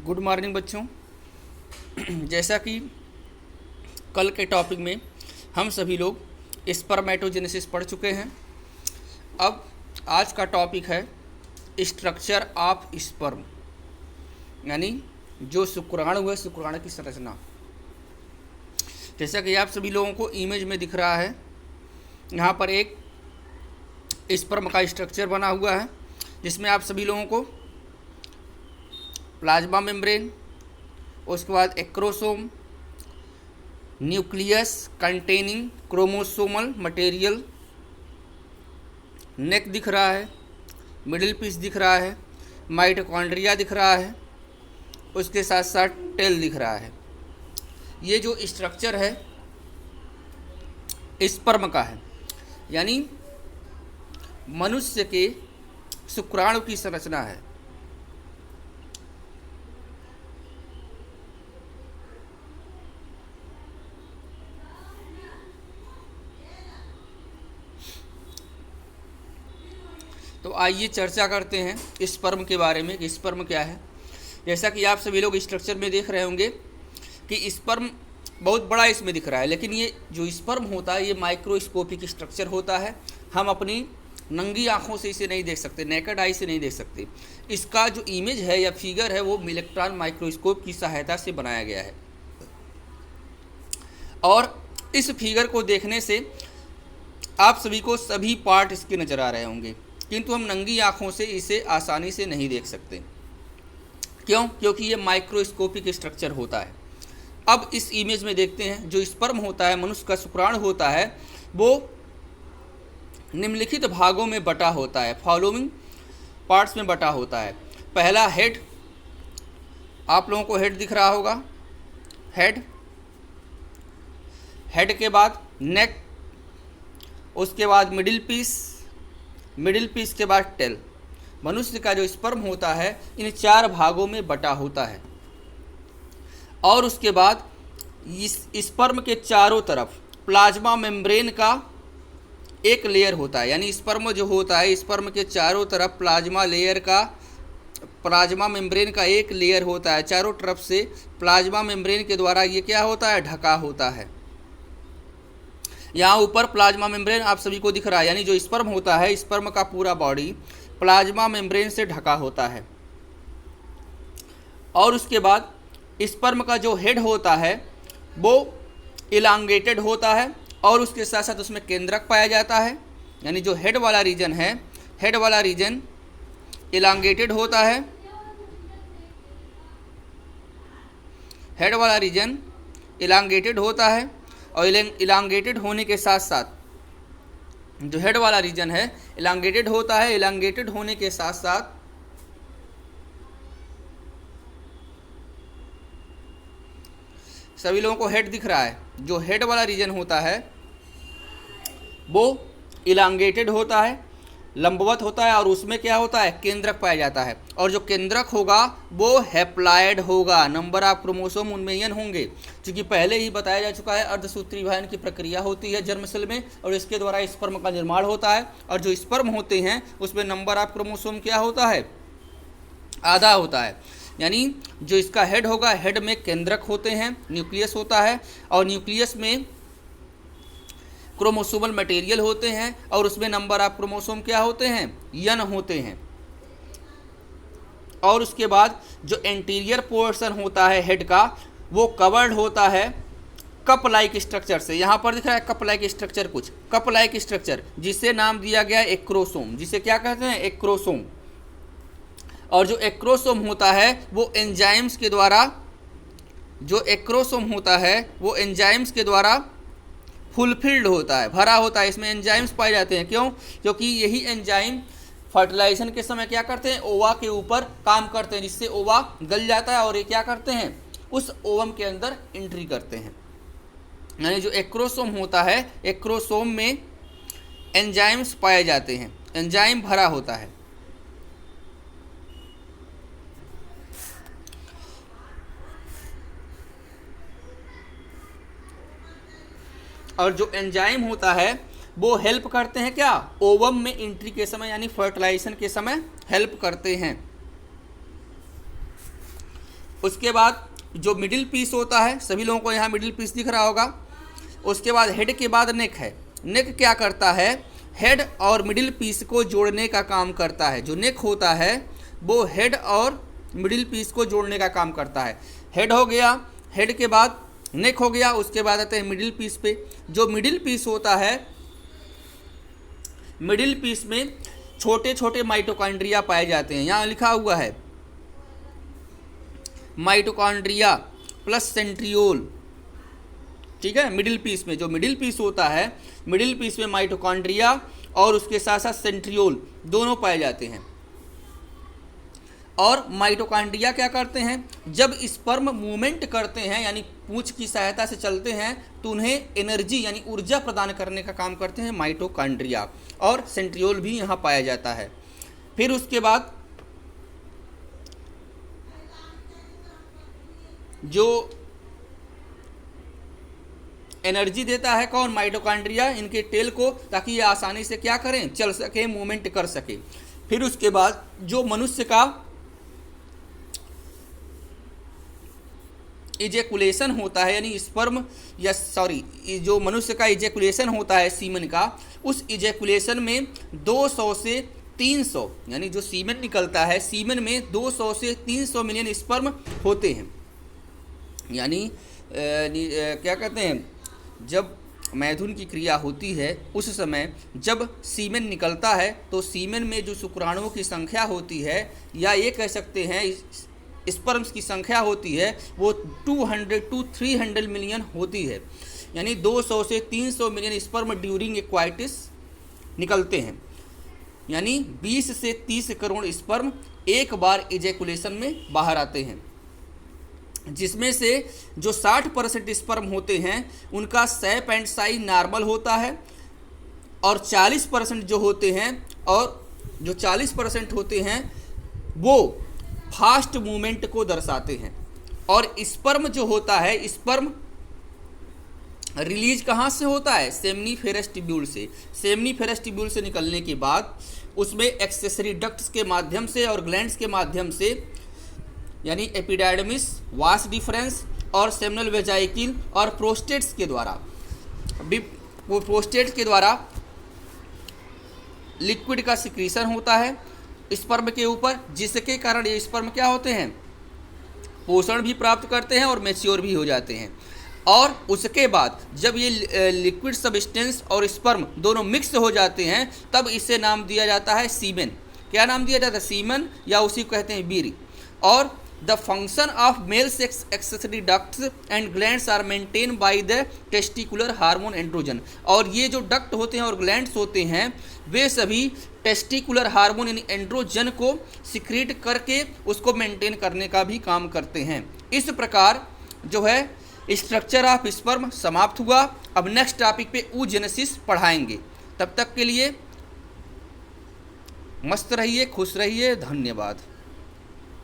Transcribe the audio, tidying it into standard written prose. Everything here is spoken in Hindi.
गुड मॉर्निंग बच्चों। जैसा कि कल के टॉपिक में हम सभी लोग स्पर्मेटोजेनेसिस पढ़ चुके हैं। अब आज का टॉपिक है स्ट्रक्चर ऑफ स्पर्म, यानी जो शुक्राणु है, शुक्राणु की संरचना। जैसा कि आप सभी लोगों को इमेज में दिख रहा है, यहाँ पर एक स्पर्म का स्ट्रक्चर बना हुआ है, जिसमें आप सभी लोगों को प्लाज्मा मेम्ब्रेन, उसके बाद acrosome, nucleus containing chromosomal material, neck दिख रहा है, मिडिल पीस दिख रहा है, माइटोकॉन्ड्रिया दिख रहा है, उसके साथ साथ टेल दिख रहा है। ये जो स्ट्रक्चर है स्पर्म का है, यानी मनुष्य के शुक्राणु की संरचना है। तो आइए चर्चा करते हैं स्पर्म के बारे में कि स्पर्म क्या है। जैसा कि आप सभी लोग स्ट्रक्चर में देख रहे होंगे कि स्पर्म बहुत बड़ा इसमें दिख रहा है, लेकिन ये जो स्पर्म होता है ये माइक्रोस्कोपिक स्ट्रक्चर होता है। हम अपनी नंगी आँखों से इसे नहीं देख सकते, नेकेड आई से नहीं देख सकते। इसका जो इमेज है या फिगर है वो इलेक्ट्रॉन माइक्रोस्कोप की सहायता से बनाया गया है, और इस फिगर को देखने से आप सभी को सभी पार्ट इसके नज़र आ रहे होंगे, किंतु हम नंगी आँखों से इसे आसानी से नहीं देख सकते। क्यों? क्योंकि ये माइक्रोस्कोपिक स्ट्रक्चर होता है। अब इस इमेज में देखते हैं, जो स्पर्म होता है, मनुष्य का शुक्राणु होता है, वो निम्नलिखित भागों में बटा होता है, फॉलोइंग पार्ट्स में बटा होता है। पहला हेड, आप लोगों को हेड दिख रहा होगा, हेड के बाद नेक, उसके बाद मिडिल पीस के बाद टेल। मनुष्य का जो स्पर्म होता है इन 4 भागों में बटा होता है, और उसके बाद इस स्पर्म के चारों तरफ प्लाज्मा मेम्ब्रेन का एक लेयर होता है, यानी स्पर्म जो होता है, स्पर्म के चारों तरफ प्लाज्मा मेम्ब्रेन का एक लेयर होता है। चारों तरफ से प्लाज्मा मेम्ब्रेन के द्वारा ये क्या होता है, ढका होता है। यहाँ ऊपर प्लाज्मा मेम्ब्रेन आप सभी को दिख रहा है, यानी जो स्पर्म होता है, स्पर्म का पूरा बॉडी प्लाज्मा मेम्ब्रेन से ढका होता है। और उसके बाद स्पर्म का जो हेड होता है वो इलांगेटेड होता है, और उसके साथ साथ उसमें केंद्रक पाया जाता है, यानी जो हेड वाला रीजन है, हेड वाला रीजन इलांगेटेड होता है। हेड वाला रीजन इलांगेटेड होता है, और इलांगेटेड होने के साथ साथ जो हेड वाला रीजन है इलांगेटेड होता है। इलांगेटेड होने के साथ साथ सभी लोगों को हेड दिख रहा है। जो हेड वाला रीजन होता है वो इलांगेटेड होता है, लंबवत होता है, और उसमें क्या होता है, केंद्रक पाया जाता है। और जो केंद्रक होगा वो हैप्लॉयड होगा, नंबर ऑफ क्रोमोसोम उनमें n होंगे, क्योंकि पहले ही बताया जा चुका है अर्धसूत्री विभाजन की प्रक्रिया होती है जर्म सेल में, और इसके द्वारा स्पर्म का निर्माण होता है। और जो स्पर्म होते हैं उसमें नंबर ऑफ क्रोमोसोम क्या होता है, आधा होता है। यानी जो इसका हेड होगा, हेड में केंद्रक होते हैं, न्यूक्लियस होता है, और न्यूक्लियस में क्रोमोसोमल मटेरियल होते हैं, और उसमें नंबर ऑफ क्रोमोसोम क्या होते हैं, n होते हैं। और उसके बाद जो एंटीरियर पोर्शन होता है हेड का, वो कवर्ड होता है कप लाइक स्ट्रक्चर से। यहाँ पर दिख रहा है कप लाइक स्ट्रक्चर, कुछ कप लाइक स्ट्रक्चर, जिसे नाम दिया गया है एक्रोसोम, जिसे क्या कहते हैं, एक्रोसोम। और जो एक्रोसोम होता है वो एंजाइम्स के द्वारा, जो एक्रोसोम होता है वो एंजाइम्स के द्वारा फुलफिल्ड होता है, भरा होता है। इसमें एंजाइम्स पाए जाते हैं। क्यों? क्योंकि यही एंजाइम फर्टिलाइजेशन के समय क्या करते हैं, ओवा के ऊपर काम करते हैं, जिससे ओवा गल जाता है, और ये क्या करते हैं, उस ओवम के अंदर एंट्री करते हैं। यानी जो एक्रोसोम होता है, एक्रोसोम में एंजाइम्स पाए जाते हैं, एंजाइम भरा होता है। और जो एंजाइम होता है वो हेल्प करते हैं क्या, ओवम में एंट्री के समय, यानी फर्टिलाइजेशन के समय हेल्प करते हैं। उसके बाद जो मिडिल पीस होता है, सभी लोगों को यहाँ मिडिल पीस दिख रहा होगा। उसके बाद हेड के बाद नेक है। नेक क्या करता है? हेड और मिडिल पीस को जोड़ने का काम करता है। जो नेक होता है वो हेड और मिडिल पीस को जोड़ने का काम करता है। हेड हो गया, हेड के बाद नेक हो गया, उसके बाद आते हैं मिडिल पीस पे। जो मिडिल पीस होता है, मिडिल पीस में छोटे छोटे माइटोकॉन्ड्रिया पाए जाते हैं। यहाँ लिखा हुआ है माइटोकॉन्ड्रिया प्लस सेंट्रियोल, ठीक है। मिडिल पीस में जो मिडिल पीस होता है, मिडिल पीस में माइटोकॉन्ड्रिया और उसके साथ साथ सेंट्रियोल दोनों पाए जाते हैं। और माइटोकॉन्ड्रिया क्या करते हैं? जब स्पर्म मूवमेंट करते हैं यानी पूंछ की सहायता से चलते हैं तो उन्हें एनर्जी यानी ऊर्जा प्रदान करने का काम करते हैं माइटोकॉन्ड्रिया, और सेंट्रियोल भी यहाँ पाया जाता है। फिर उसके बाद जो एनर्जी देता है कौन? माइटोकॉन्ड्रिया, इनके टेल को, ताकि ये आसानी से क्या करें? चल सके, मूवमेंट कर सके। फिर उसके बाद जो मनुष्य का इजेकुलेशन होता है यानी स्पर्म या जो मनुष्य का इजेकुलेशन होता है सीमन का, उस इजेकुलेशन में 200 से 300 यानी जो सीमन निकलता है, सीमन में 200 से 300 मिलियन स्पर्म होते हैं। यानी क्या कहते हैं, जब मैथुन की क्रिया होती है उस समय जब सीमेन निकलता है तो सीमेन में जो शुक्राणुओं की संख्या होती है, या ये कह सकते हैं स्पर्म्स की संख्या होती है, वो 200 to 300 मिलियन होती है। यानी 200 से 300 मिलियन स्पर्म ड्यूरिंग एक्वाइटिस निकलते हैं। यानी 20 से 30 करोड़ स्पर्म एक बार इजेकुलेशन में बाहर आते हैं, जिसमें से जो 60% स्पर्म होते हैं उनका शेप एंड साइज नॉर्मल होता है, और 40% जो होते हैं वो फास्ट मूवमेंट को दर्शाते हैं। और स्पर्म जो होता है, स्पर्म रिलीज कहाँ से होता है? सेमनीफेरस ट्यूब्यूल से। सेमनीफेरस ट्यूब्यूल से निकलने के बाद उसमें एक्सेसरी डक्ट्स के माध्यम से और ग्लैंड्स के माध्यम से, यानी एपिडाइडमिस, वास डिफरेंस और सेमिनल वेजाइकिल और प्रोस्टेट्स के द्वारा, वो प्रोस्टेट के द्वारा लिक्विड का सिक्रीशन होता है स्पर्म के ऊपर, जिसके कारण ये स्पर्म क्या होते हैं? पोषण भी प्राप्त करते हैं और मैच्योर भी हो जाते हैं। और उसके बाद जब ये लिक्विड सब्सटेंस और स्पर्म दोनों मिक्स हो जाते हैं तब इसे नाम दिया जाता है सीमेन। क्या नाम दिया जाता है? सीमन, या उसी को कहते हैं वीर्य। और the function of male sex accessory ducts and glands are maintain by the testicular hormone androgen. और ये जो डक्ट होते हैं और ग्लैंड्स होते हैं वे सभी टेस्टिकुलर हार्मोन यानी एंड्रोजन को सिक्रीट करके उसको मेंटेन करने का भी काम करते हैं। इस प्रकार जो है स्ट्रक्चर ऑफ स्पर्म समाप्त हुआ। अब नेक्स्ट टॉपिक पे oogenesis पढ़ाएंगे। तब तक के लिए मस्त रहिए, खुश रहिए, धन्यवाद।